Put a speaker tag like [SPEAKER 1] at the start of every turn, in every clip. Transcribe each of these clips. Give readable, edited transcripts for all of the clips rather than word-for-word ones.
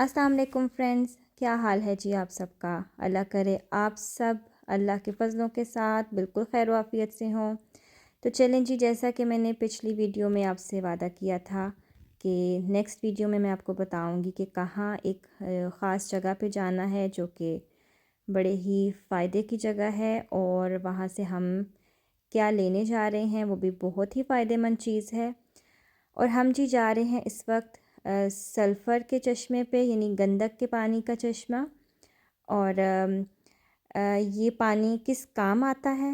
[SPEAKER 1] अस्सलाम वालेकुम फ्रेंड्स, क्या हाल है जी आप सबका। अल्लाह करे आप सब अल्लाह के फ़ज़लों के साथ बिल्कुल खैर आफ़ियत से हों। तो चलें जी, जैसा कि मैंने पिछली वीडियो में आपसे वादा किया था कि नेक्स्ट वीडियो में मैं आपको बताऊंगी कि कहाँ एक ख़ास जगह पे जाना है जो कि बड़े ही फ़ायदे की जगह है, और वहाँ से हम क्या लेने जा रहे हैं वो भी बहुत ही फ़ायदेमंद चीज़ है। और हम जी जा रहे हैं इस वक्त सल्फ़र के चश्मे पे, यानी गंदक के पानी का चश्मा। और ये पानी किस काम आता है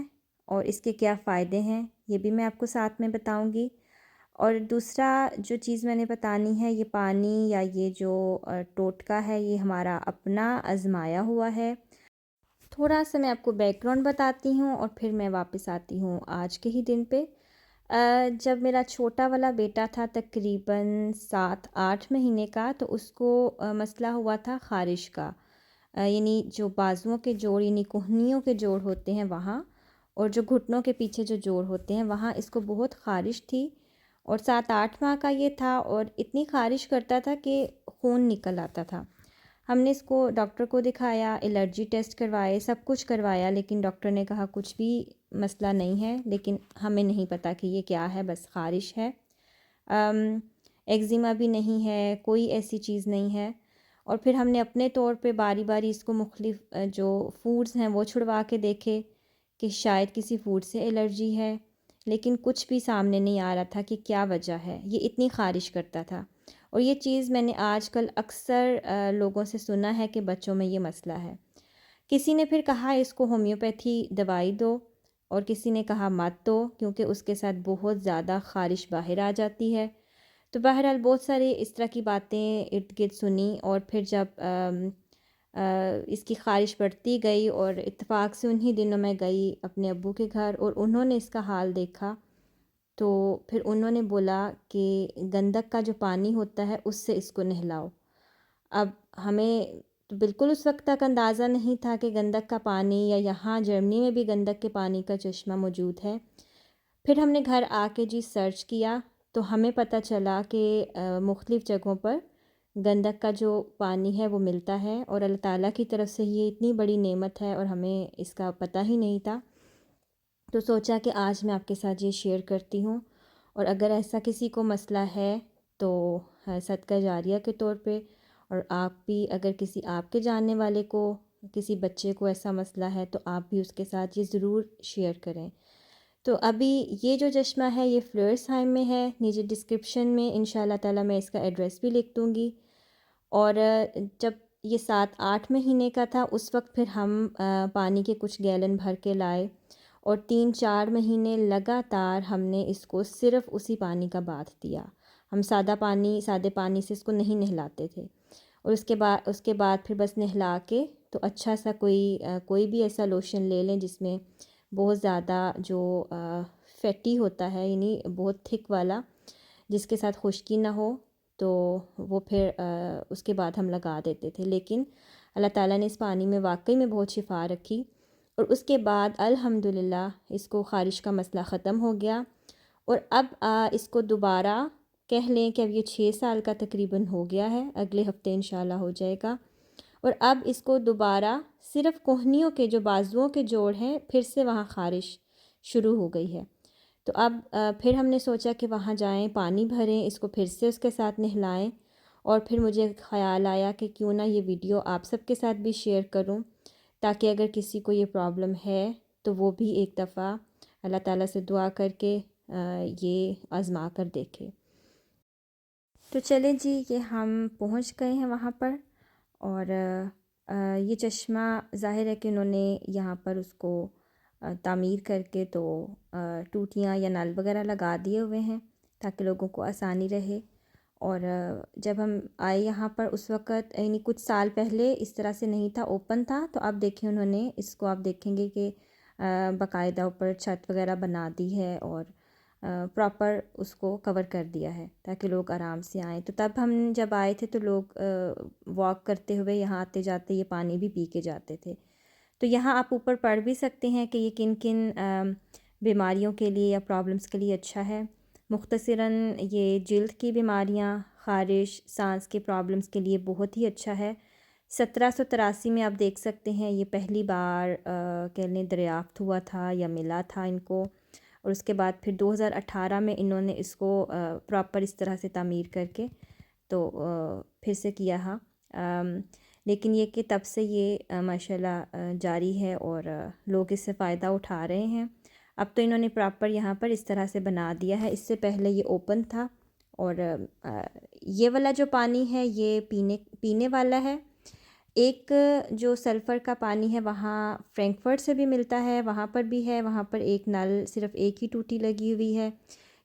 [SPEAKER 1] और इसके क्या फ़ायदे हैं ये भी मैं आपको साथ में बताऊंगी। और दूसरा जो चीज़ मैंने बतानी है, ये पानी या ये जो टोटका है ये हमारा अपना आजमाया हुआ है। थोड़ा सा मैं आपको बैकग्राउंड बताती हूँ और फिर मैं वापस आती हूँ आज के ही दिन पे। जब मेरा छोटा वाला बेटा था तकरीबन 7-8 महीने का, तो उसको मसला हुआ था ख़ारिश का। यानी जो बाजुओं के जोड़ यानी कोहनियों के जोड़ होते हैं वहाँ, और जो घुटनों के पीछे जो जोड़ होते हैं वहाँ इसको बहुत ख़ारिश थी। और 7-8 माह का ये था और इतनी ख़ारिश करता था कि खून निकल आता था। हमने इसको डॉक्टर को दिखाया, एलर्जी टेस्ट करवाए, सब कुछ करवाया, लेकिन डॉक्टर ने कहा कुछ भी मसला नहीं है। लेकिन हमें नहीं पता कि ये क्या है, बस ख़ारिश है। एक्जिमा भी नहीं है, कोई ऐसी चीज़ नहीं है। और फिर हमने अपने तौर पे बारी बारी इसको मुख्तलिफ जो फूड्स हैं वो छुड़वा के देखे कि शायद किसी फूड से एलर्जी है, लेकिन कुछ भी सामने नहीं आ रहा था कि क्या वजह है। ये इतनी ख़ारिश करता था। और ये चीज़ मैंने आजकल अक्सर लोगों से सुना है कि बच्चों में ये मसला है। किसी ने फिर कहा इसको होम्योपैथी दवाई दो, और किसी ने कहा मत दो क्योंकि उसके साथ बहुत ज़्यादा ख़ारिश बाहर आ जाती है। तो बहरहाल बहुत सारी इस तरह की बातें इर्द गिर्द सुनी, और फिर जब इसकी ख़ारिश बढ़ती गई और इत्तेफाक से उन्हीं दिनों में गई अपने अब्बू के घर और उन्होंने इसका हाल देखा, तो फिर उन्होंने बोला कि गंदक का जो पानी होता है उससे इसको नहलाओ। अब हमें तो बिल्कुल उस वक्त तक अंदाज़ा नहीं था कि गंदक का पानी या यहाँ जर्मनी में भी गंदक के पानी का चश्मा मौजूद है। फिर हमने घर आके जी सर्च किया, तो हमें पता चला कि मुख्तलिफ़ जगहों पर गंदक का जो पानी है वो मिलता है, और अल्लाह ताला की तरफ से ये इतनी बड़ी नेमत है और हमें इसका पता ही नहीं था। तो सोचा कि आज मैं आपके साथ ये शेयर करती हूँ, और अगर ऐसा किसी को मसला है तो सदका जारिया के तौर पे, और आप भी अगर किसी आपके जानने वाले को, किसी बच्चे को ऐसा मसला है तो आप भी उसके साथ ये ज़रूर शेयर करें। तो अभी ये जो चश्मा है ये फ्लोर्सहाइम में है। नीचे डिस्क्रिप्शन में इंशाल्लाह ताला मैं इसका एड्रेस भी लिख दूँगी। और जब ये 7-8 महीने का था उस वक्त फिर हम पानी के कुछ गैलन भर के लाए, और 3-4 महीने लगातार हमने इसको सिर्फ़ उसी पानी का बाथ दिया। हम सादे पानी से इसको नहीं नहलाते थे। और उसके बाद फिर बस नहला के तो अच्छा सा कोई भी ऐसा लोशन ले लें जिसमें बहुत ज़्यादा जो फैटी होता है, यानी बहुत थिक वाला, जिसके साथ खुश्की ना हो, तो वो फिर उसके बाद हम लगा देते थे। लेकिन अल्लाह ताला ने इस पानी में वाकई में बहुत शिफा रखी, और उसके बाद अल्हम्दुलिल्लाह इसको ख़ारिश का मसला ख़त्म हो गया। और अब इसको दोबारा कह लें कि अब ये 6 साल का तकरीबन हो गया है, अगले हफ्ते इंशाल्लाह हो जाएगा। और अब इसको दोबारा सिर्फ़ कोहनियों के जो बाजुओं के जोड़ हैं फिर से वहाँ ख़ारिश शुरू हो गई है। तो अब फिर हमने सोचा कि वहाँ जाएं, पानी भरें, इसको फिर से उसके साथ नहलाएं। और फिर मुझे ख़्याल आया कि क्यों ना ये वीडियो आप सबके साथ भी शेयर करूं, ताकि अगर किसी को ये प्रॉब्लम है तो वो भी एक दफ़ा अल्लाह ताला से दुआ करके ये आज़मा कर देखे। तो चले जी, ये हम पहुँच गए हैं वहाँ पर। और ये चश्मा ज़ाहिर है कि उन्होंने यहाँ पर उसको तामीर करके तो टूटियाँ या नल वगैरह लगा दिए हुए हैं ताकि लोगों को आसानी रहे। और जब हम आए यहाँ पर उस वक़्त यानी कुछ साल पहले इस तरह से नहीं था, ओपन था। तो अब देखिए उन्होंने इसको, आप देखेंगे कि बाकायदा ऊपर छत वगैरह बना दी है और प्रॉपर उसको कवर कर दिया है ताकि लोग आराम से आएँ। तो तब हम जब आए थे तो लोग वॉक करते हुए यहाँ आते जाते ये पानी भी पी के जाते थे। तो यहाँ आप ऊपर पढ़ भी सकते हैं कि ये किन किन बीमारियों के लिए या प्रॉब्लम्स के लिए अच्छा है। मुख्तसरन ये जिल्द की बीमारियां, ख़ारिश, सांस के प्रॉब्लम्स के लिए बहुत ही अच्छा है। 1783 में आप देख सकते हैं ये पहली बार कह लें दरियाफ़्त हुआ था या मिला था इनको, और उसके बाद फिर 2018 में इन्होंने इसको प्रॉपर इस तरह से तामीर करके तो फिर से किया। हाँ, लेकिन ये कि तब से ये माशाल्लाह जारी है और लोग इससे फ़ायदा उठा रहे हैं। अब तो इन्होंने प्रॉपर यहाँ पर इस तरह से बना दिया है, इससे पहले ये ओपन था। और ये वाला जो पानी है ये पीने वाला है। एक जो सल्फ़र का पानी है वहाँ फ्रैंकफर्ट से भी मिलता है, वहाँ पर भी है। वहाँ पर एक नल सिर्फ़ एक ही टूटी लगी हुई है।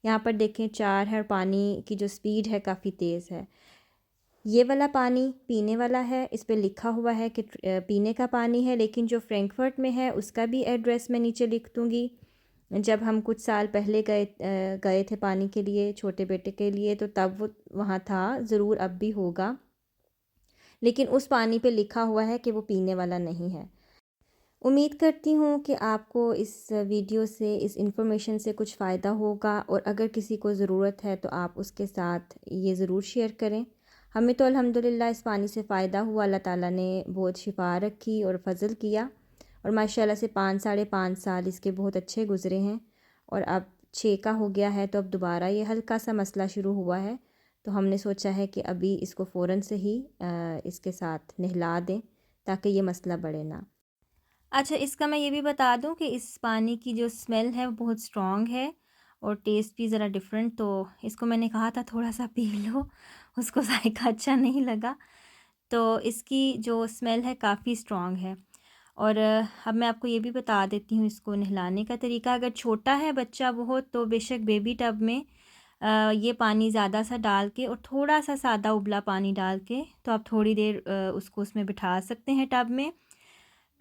[SPEAKER 1] यहाँ पर देखें 4 है और पानी की जो स्पीड है काफ़ी तेज़ है। ये वाला पानी पीने वाला है, इस पे लिखा हुआ है कि पीने का पानी है, लेकिन जो फ्रैंकफर्ट में है उसका भी एड्रेस मैं नीचे लिख दूँगी। जब हम कुछ साल पहले गए थे पानी के लिए छोटे बेटे के लिए, तो तब वो वहाँ था, ज़रूर अब भी होगा, लेकिन उस पानी पे लिखा हुआ है कि वो पीने वाला नहीं है। उम्मीद करती हूँ कि आपको इस वीडियो से, इस इन्फॉर्मेशन से कुछ फ़ायदा होगा, और अगर किसी को ज़रूरत है तो आप उसके साथ ये ज़रूर शेयर करें। हमें तो अल्हम्दुलिल्लाह इस पानी से फ़ायदा हुआ, अल्लाह ताला ने बहुत शिफा रखी और फ़ज़ल किया, और माशाल्लाह से 5 साढ़े 5 साल इसके बहुत अच्छे गुज़रे हैं, और अब 6 का हो गया है। तो अब दोबारा ये हल्का सा मसला शुरू हुआ है, तो हमने सोचा है कि अभी इसको फ़ौरन से ही इसके साथ नहला दें ताकि ये मसला बढ़े ना। अच्छा, इसका मैं ये भी बता दूं कि इस पानी की जो स्मेल है वो बहुत स्ट्रॉन्ग है और टेस्ट भी ज़रा डिफरेंट, तो इसको मैंने कहा था थोड़ा सा पी लो, उसको जायका अच्छा नहीं लगा। तो इसकी जो स्मेल है काफ़ी स्ट्रॉन्ग है। और अब मैं आपको ये भी बता देती हूँ इसको नहलाने का तरीका। अगर छोटा है बच्चा बहुत, तो बेशक बेबी टब में ये पानी ज़्यादा सा डाल के और थोड़ा सा सादा उबला पानी डाल के, तो आप थोड़ी देर उसको उसमें बिठा सकते हैं टब में।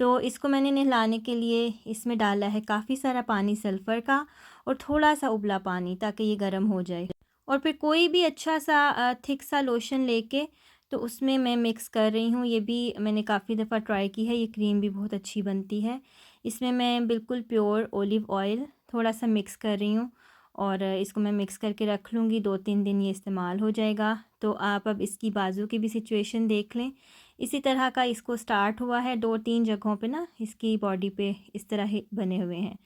[SPEAKER 1] तो इसको मैंने नहलाने के लिए इसमें डाला है काफ़ी सारा पानी सल्फ़र का और थोड़ा सा उबला पानी, ताकि ये गर्म हो जाए। और फिर कोई भी अच्छा सा थिक सा लोशन लेके तो उसमें मैं मिक्स कर रही हूँ। ये भी मैंने काफ़ी दफ़ा ट्राई की है, ये क्रीम भी बहुत अच्छी बनती है। इसमें मैं बिल्कुल प्योर ओलिव ऑयल थोड़ा सा मिक्स कर रही हूँ, और इसको मैं मिक्स करके रख लूँगी। 2-3 दिन ये इस्तेमाल हो जाएगा। तो आप अब इसकी बाजू की भी सिचुएशन देख लें। इसी तरह का इसको स्टार्ट हुआ है, 2-3 जगहों पे ना इसकी बॉडी पे इस तरह ही बने हुए हैं।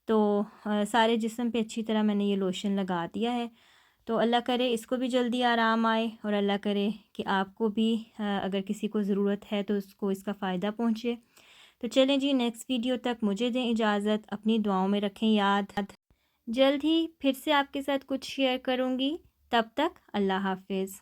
[SPEAKER 1] तो सारे जिस्म पे अच्छी तरह मैंने ये लोशन लगा दिया है। तो अल्लाह करे इसको भी जल्दी आराम आए, और अल्लाह करे कि आपको भी अगर किसी को ज़रूरत है तो उसको इसका फ़ायदा पहुँचे। तो चलें जी, नेक्स्ट वीडियो तक मुझे दें इजाज़त, अपनी दुआओं में रखें याद। जल्द ही फिर से आपके साथ कुछ शेयर करूँगी, तब तक अल्लाह हाफ़िज़।